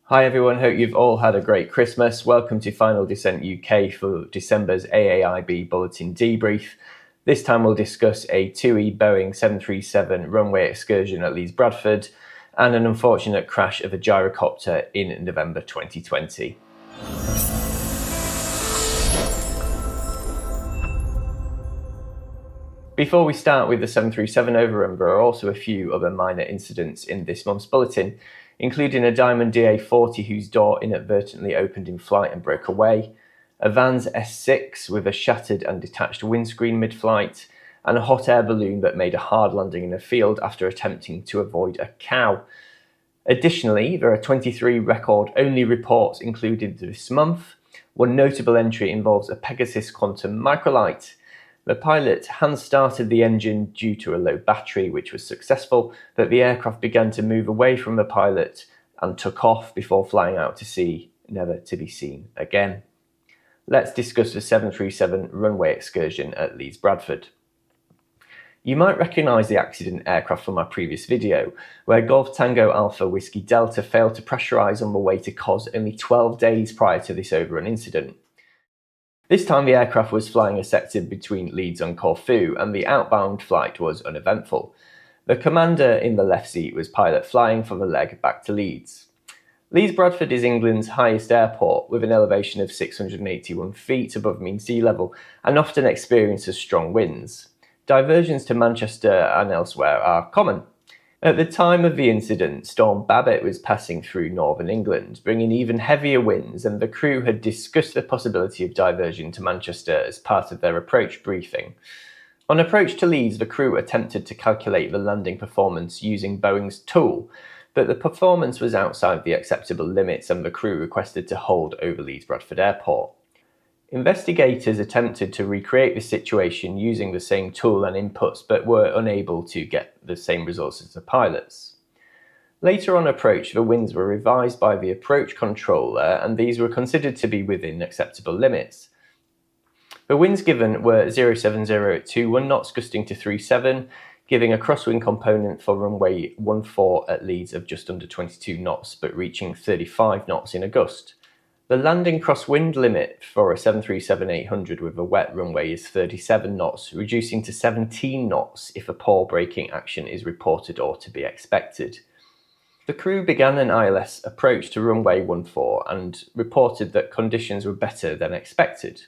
Hi everyone, hope you've all had a great Christmas. Welcome to Final Descent UK for December's AAIB Bulletin Debrief. This time we'll discuss a TUI Boeing 737 runway excursion at Leeds Bradford and an unfortunate crash of a gyrocopter in November 2020. Before we start with the 737 overrun, there are also a few other minor incidents in this month's bulletin, including a Diamond DA40 whose door inadvertently opened in flight and broke away, a Vans S6 with a shattered and detached windscreen mid-flight, and a hot air balloon that made a hard landing in a field after attempting to avoid a cow. Additionally, there are 23 record-only reports included this month. One notable entry involves a Pegasus Quantum microlight. The pilot hand-started the engine due to a low battery, which was successful, but the aircraft began to move away from the pilot and took off before flying out to sea, never to be seen again. Let's discuss the 737 runway excursion at Leeds Bradford. You might recognise the accident aircraft from our previous video, where Golf Tango Alpha Whiskey Delta failed to pressurise on the way to COS only 12 days prior to this overrun incident. This time the aircraft was flying a sector between Leeds and Corfu, and the outbound flight was uneventful. The commander in the left seat was pilot flying for the leg back to Leeds. Leeds Bradford is England's highest airport, with an elevation of 681 feet above mean sea level, and often experiences strong winds. Diversions to Manchester and elsewhere are common. At the time of the incident, Storm Babbitt was passing through northern England, bringing even heavier winds, and the crew had discussed the possibility of diversion to Manchester as part of their approach briefing. On approach to Leeds, the crew attempted to calculate the landing performance using Boeing's tool, but the performance was outside the acceptable limits and the crew requested to hold over Leeds Bradford Airport. Investigators attempted to recreate the situation using the same tool and inputs, but were unable to get the same results as the pilots. Later on approach, the winds were revised by the approach controller, and these were considered to be within acceptable limits. The winds given were 070 at 21 knots, gusting to 37, giving a crosswind component for runway 14 at Leeds of just under 22 knots, but reaching 35 knots in a gust. The landing crosswind limit for a 737-800 with a wet runway is 37 knots, reducing to 17 knots if a poor braking action is reported or to be expected. The crew began an ILS approach to runway 14 and reported that conditions were better than expected.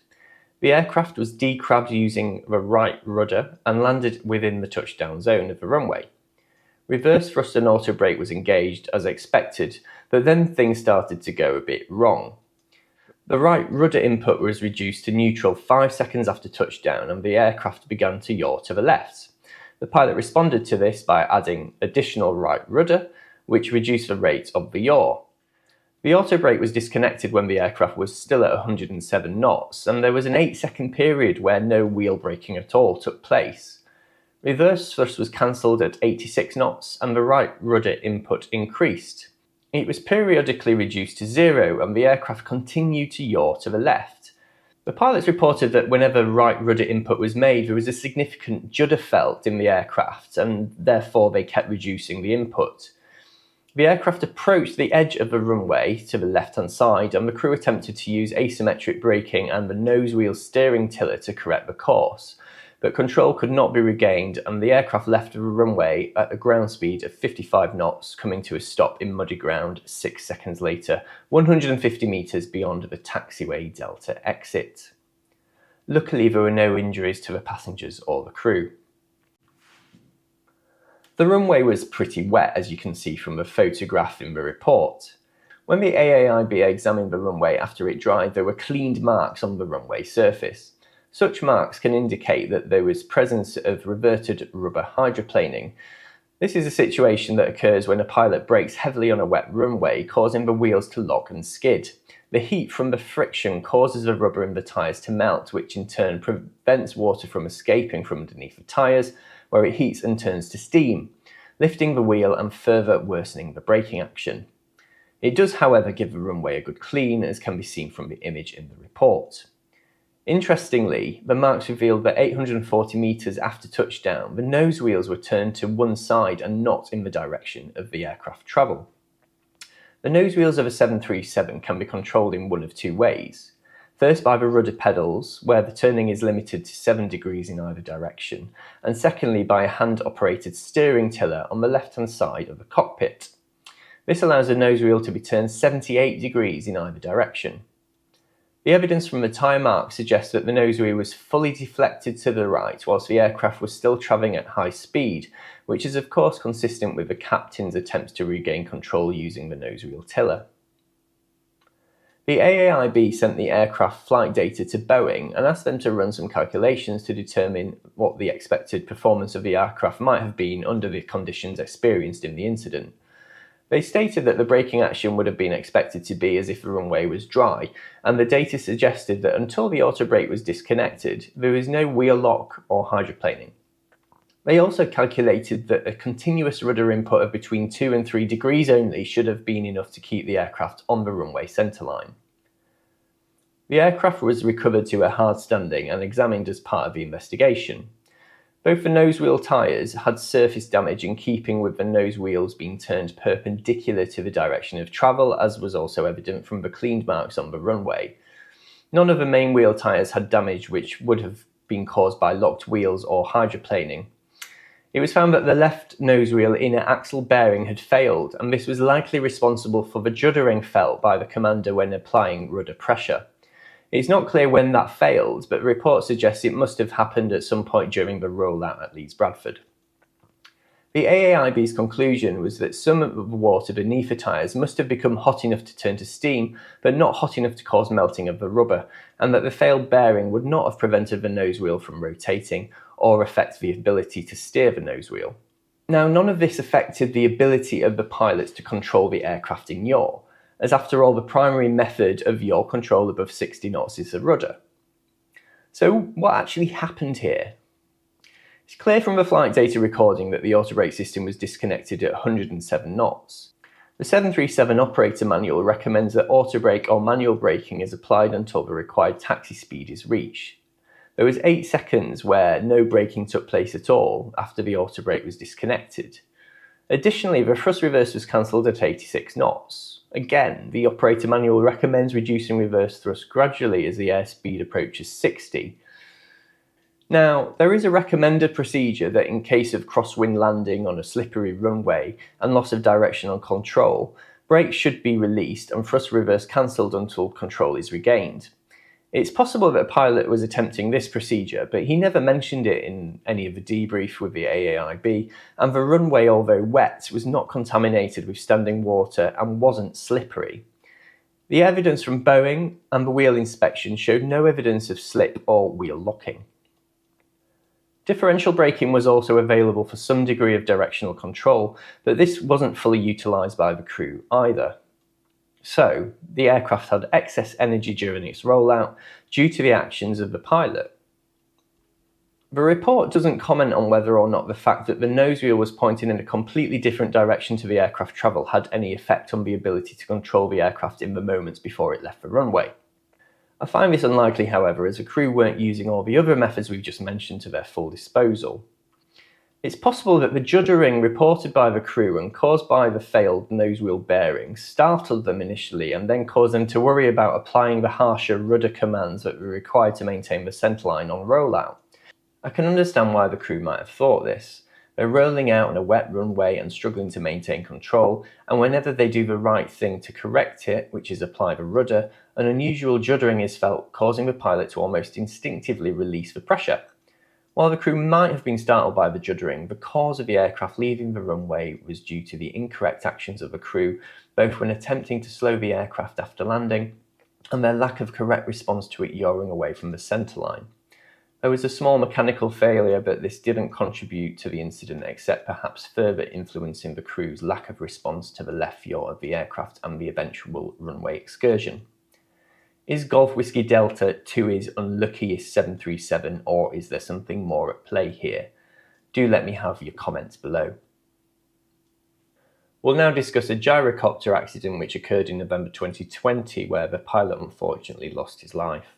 The aircraft was decrabbed using the right rudder and landed within the touchdown zone of the runway. Reverse thrust and auto brake was engaged as expected, but then things started to go a bit wrong. The right rudder input was reduced to neutral 5 seconds after touchdown, and the aircraft began to yaw to the left. The pilot responded to this by adding additional right rudder, which reduced the rate of the yaw. The auto brake was disconnected when the aircraft was still at 107 knots, and there was an 8-second period where no wheel braking at all took place. Reverse thrust was cancelled at 86 knots, and the right rudder input increased. It was periodically reduced to 0, and the aircraft continued to yaw to the left. The pilots reported that whenever right rudder input was made, there was a significant judder felt in the aircraft, and therefore they kept reducing the input. The aircraft approached the edge of the runway to the left-hand side, and the crew attempted to use asymmetric braking and the nose wheel steering tiller to correct the course. But control could not be regained, and the aircraft left the runway at a ground speed of 55 knots, coming to a stop in muddy ground 6 seconds later, 150 metres beyond the taxiway Delta exit. Luckily, there were no injuries to the passengers or the crew. The runway was pretty wet, as you can see from the photograph in the report. When the AAIB examined the runway after it dried, there were cleaned marks on the runway surface. Such marks can indicate that there was presence of reverted rubber hydroplaning. This is a situation that occurs when a pilot brakes heavily on a wet runway, causing the wheels to lock and skid. The heat from the friction causes the rubber in the tyres to melt, which in turn prevents water from escaping from underneath the tyres, where it heats and turns to steam, lifting the wheel and further worsening the braking action. It does, however, give the runway a good clean, as can be seen from the image in the report. Interestingly, the marks revealed that 840 metres after touchdown, the nose wheels were turned to one side and not in the direction of the aircraft travel. The nose wheels of a 737 can be controlled in one of two ways. First, by the rudder pedals, where the turning is limited to 7 degrees in either direction, and secondly by a hand-operated steering tiller on the left-hand side of the cockpit. This allows the nose wheel to be turned 78 degrees in either direction. The evidence from the tyre marks suggests that the nose wheel was fully deflected to the right whilst the aircraft was still travelling at high speed, which is of course consistent with the captain's attempts to regain control using the nose wheel tiller. The AAIB sent the aircraft flight data to Boeing and asked them to run some calculations to determine what the expected performance of the aircraft might have been under the conditions experienced in the incident. They stated that the braking action would have been expected to be as if the runway was dry, and the data suggested that until the auto brake was disconnected, there was no wheel lock or hydroplaning. They also calculated that a continuous rudder input of between 2 and 3 degrees only should have been enough to keep the aircraft on the runway centreline. The aircraft was recovered to a hard standing and examined as part of the investigation. Both the nose wheel tyres had surface damage in keeping with the nose wheels being turned perpendicular to the direction of travel, as was also evident from the cleaned marks on the runway. None of the main wheel tyres had damage which would have been caused by locked wheels or hydroplaning. It was found that the left nose wheel inner axle bearing had failed, and this was likely responsible for the juddering felt by the commander when applying rudder pressure. It's not clear when that failed, but the report suggests it must have happened at some point during the rollout at Leeds Bradford. The AAIB's conclusion was that some of the water beneath the tyres must have become hot enough to turn to steam, but not hot enough to cause melting of the rubber, and that the failed bearing would not have prevented the nose wheel from rotating or affect the ability to steer the nose wheel. Now, none of this affected the ability of the pilots to control the aircraft in yaw, as after all the primary method of yaw control above 60 knots is the rudder. So what actually happened here? It's clear from the flight data recording that the auto brake system was disconnected at 107 knots. The 737 operator manual recommends that auto brake or manual braking is applied until the required taxi speed is reached. There was 8 seconds where no braking took place at all after the auto brake was disconnected. Additionally, the thrust reverse was cancelled at 86 knots. Again, the operator manual recommends reducing reverse thrust gradually as the airspeed approaches 60. Now, there is a recommended procedure that in case of crosswind landing on a slippery runway and loss of directional control, brakes should be released and thrust reverse cancelled until control is regained. It's possible that a pilot was attempting this procedure, but he never mentioned it in any of the debrief with the AAIB, and the runway, although wet, was not contaminated with standing water and wasn't slippery. The evidence from Boeing and the wheel inspection showed no evidence of slip or wheel locking. Differential braking was also available for some degree of directional control, but this wasn't fully utilised by the crew either. So, the aircraft had excess energy during its rollout due to the actions of the pilot. The report doesn't comment on whether or not the fact that the nose wheel was pointing in a completely different direction to the aircraft travel had any effect on the ability to control the aircraft in the moments before it left the runway. I find this unlikely, however, as the crew weren't using all the other methods we've just mentioned to their full disposal. It's possible that the juddering reported by the crew and caused by the failed nose wheel bearings startled them initially and then caused them to worry about applying the harsher rudder commands that were required to maintain the centreline on rollout. I can understand why the crew might have thought this. They're rolling out on a wet runway and struggling to maintain control, and whenever they do the right thing to correct it, which is apply the rudder, an unusual juddering is felt, causing the pilot to almost instinctively release the pressure. While the crew might have been startled by the juddering, the cause of the aircraft leaving the runway was due to the incorrect actions of the crew, both when attempting to slow the aircraft after landing, and their lack of correct response to it yawing away from the centreline. There was a small mechanical failure, but this didn't contribute to the incident except perhaps further influencing the crew's lack of response to the left yaw of the aircraft and the eventual runway excursion. Is Golf Whiskey Delta TUI's unluckiest 737, or is there something more at play here? Do let me have your comments below. We'll now discuss a gyrocopter accident which occurred in November 2020, where the pilot unfortunately lost his life.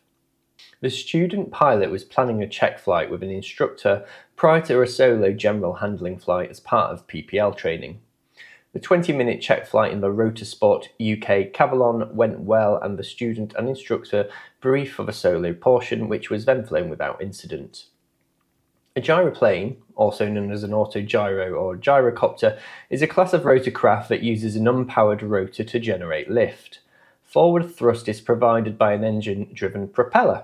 The student pilot was planning a check flight with an instructor prior to a solo general handling flight as part of PPL training. The 20-minute check flight in the Rotorsport UK Cavalon went well, and the student and instructor briefed for the solo portion, which was then flown without incident. A gyroplane, also known as an autogyro or gyrocopter, is a class of rotorcraft that uses an unpowered rotor to generate lift. Forward thrust is provided by an engine-driven propeller.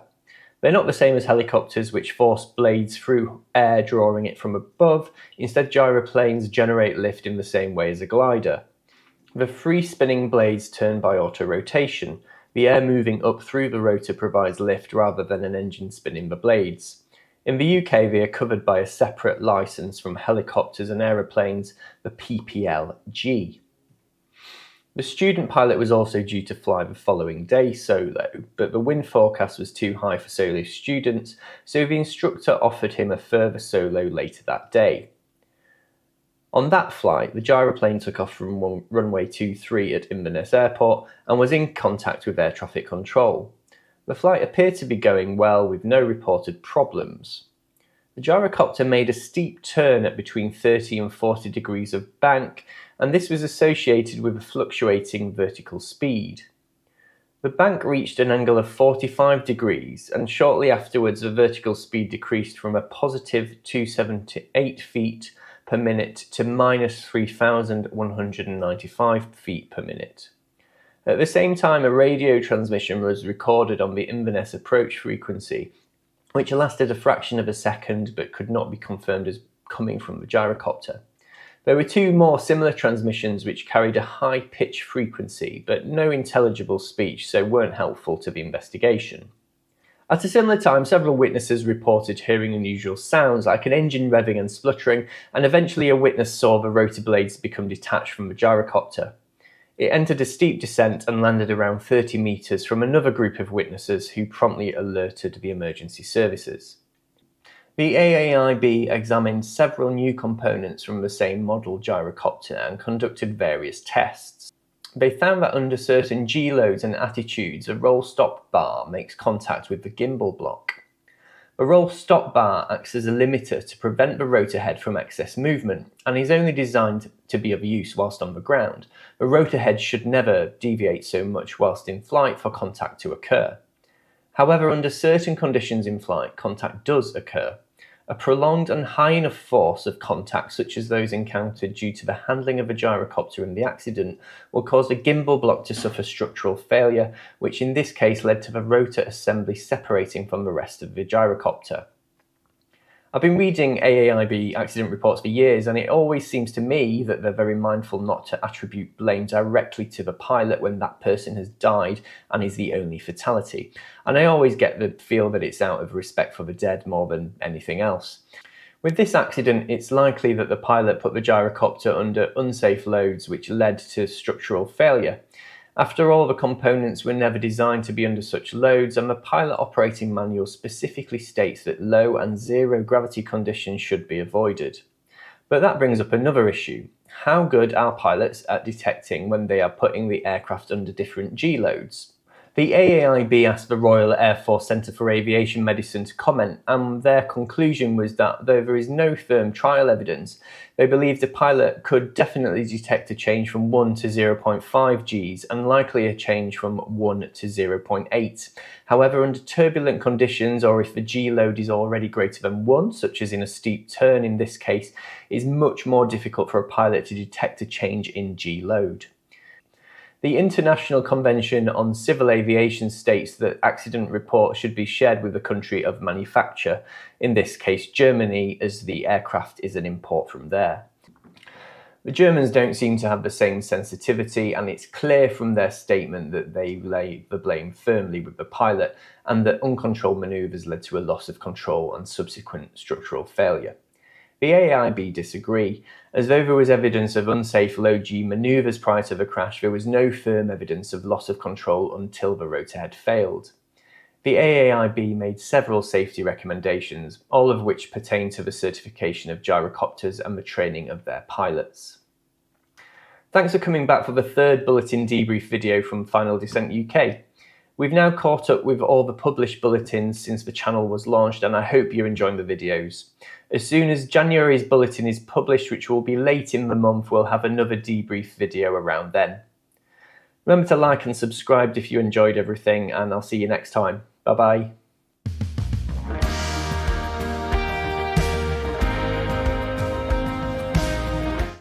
They're not the same as helicopters, which force blades through air, drawing it from above. Instead, gyroplanes generate lift in the same way as a glider. The free spinning blades turn by auto-rotation. The air moving up through the rotor provides lift rather than an engine spinning the blades. In the UK, they are covered by a separate licence from helicopters and aeroplanes, the PPL-G. The student pilot was also due to fly the following day solo, but the wind forecast was too high for solo students, so the instructor offered him a further solo later that day. On that flight, the gyroplane took off from runway 23 at Inverness Airport and was in contact with air traffic control. The flight appeared to be going well with no reported problems. The gyrocopter made a steep turn at between 30 and 40 degrees of bank, and this was associated with a fluctuating vertical speed. The bank reached an angle of 45 degrees, and shortly afterwards the vertical speed decreased from a positive 278 feet per minute to minus 3,195 feet per minute. At the same time, a radio transmission was recorded on the Inverness approach frequency, which lasted a fraction of a second but could not be confirmed as coming from the gyrocopter. There were two more similar transmissions which carried a high-pitch frequency but no intelligible speech, so weren't helpful to the investigation. At a similar time, several witnesses reported hearing unusual sounds like an engine revving and spluttering, and eventually a witness saw the rotor blades become detached from the gyrocopter. It entered a steep descent and landed around 30 metres from another group of witnesses who promptly alerted the emergency services. The AAIB examined several new components from the same model gyrocopter and conducted various tests. They found that under certain G-loads and attitudes, a roll-stop bar makes contact with the gimbal block. The roll-stop bar acts as a limiter to prevent the rotor head from excess movement and is only designed to be of use whilst on the ground. The rotor head should never deviate so much whilst in flight for contact to occur. However, under certain conditions in flight, contact does occur. A prolonged and high enough force of contact, such as those encountered due to the handling of a gyrocopter in the accident, will cause the gimbal block to suffer structural failure, which in this case led to the rotor assembly separating from the rest of the gyrocopter. I've been reading AAIB accident reports for years, and it always seems to me that they're very mindful not to attribute blame directly to the pilot when that person has died and is the only fatality. And I always get the feel that it's out of respect for the dead more than anything else. With this accident, it's likely that the pilot put the gyrocopter under unsafe loads, which led to structural failure. After all, the components were never designed to be under such loads, and the pilot operating manual specifically states that low and zero gravity conditions should be avoided. But that brings up another issue. How good are pilots at detecting when they are putting the aircraft under different G-loads? The AAIB asked the Royal Air Force Centre for Aviation Medicine to comment, and their conclusion was that though there is no firm trial evidence, they believed the pilot could definitely detect a change from 1 to 0.5 Gs and likely a change from 1 to 0.8. However, under turbulent conditions, or if the G load is already greater than 1, such as in a steep turn in this case, it is much more difficult for a pilot to detect a change in G load. The International Convention on Civil Aviation states that accident reports should be shared with the country of manufacture, in this case Germany, as the aircraft is an import from there. The Germans don't seem to have the same sensitivity, and it's clear from their statement that they lay the blame firmly with the pilot and that uncontrolled manoeuvres led to a loss of control and subsequent structural failure. The AAIB disagree. As though there was evidence of unsafe low-G manoeuvres prior to the crash, there was no firm evidence of loss of control until the rotor head failed. The AAIB made several safety recommendations, all of which pertain to the certification of gyrocopters and the training of their pilots. Thanks for coming back for the third Bulletin Debrief video from Final Descent UK. We've now caught up with all the published bulletins since the channel was launched, and I hope you're enjoying the videos. As soon as January's bulletin is published, which will be late in the month, we'll have another debrief video around then. Remember to like and subscribe if you enjoyed everything, and I'll see you next time. Bye bye.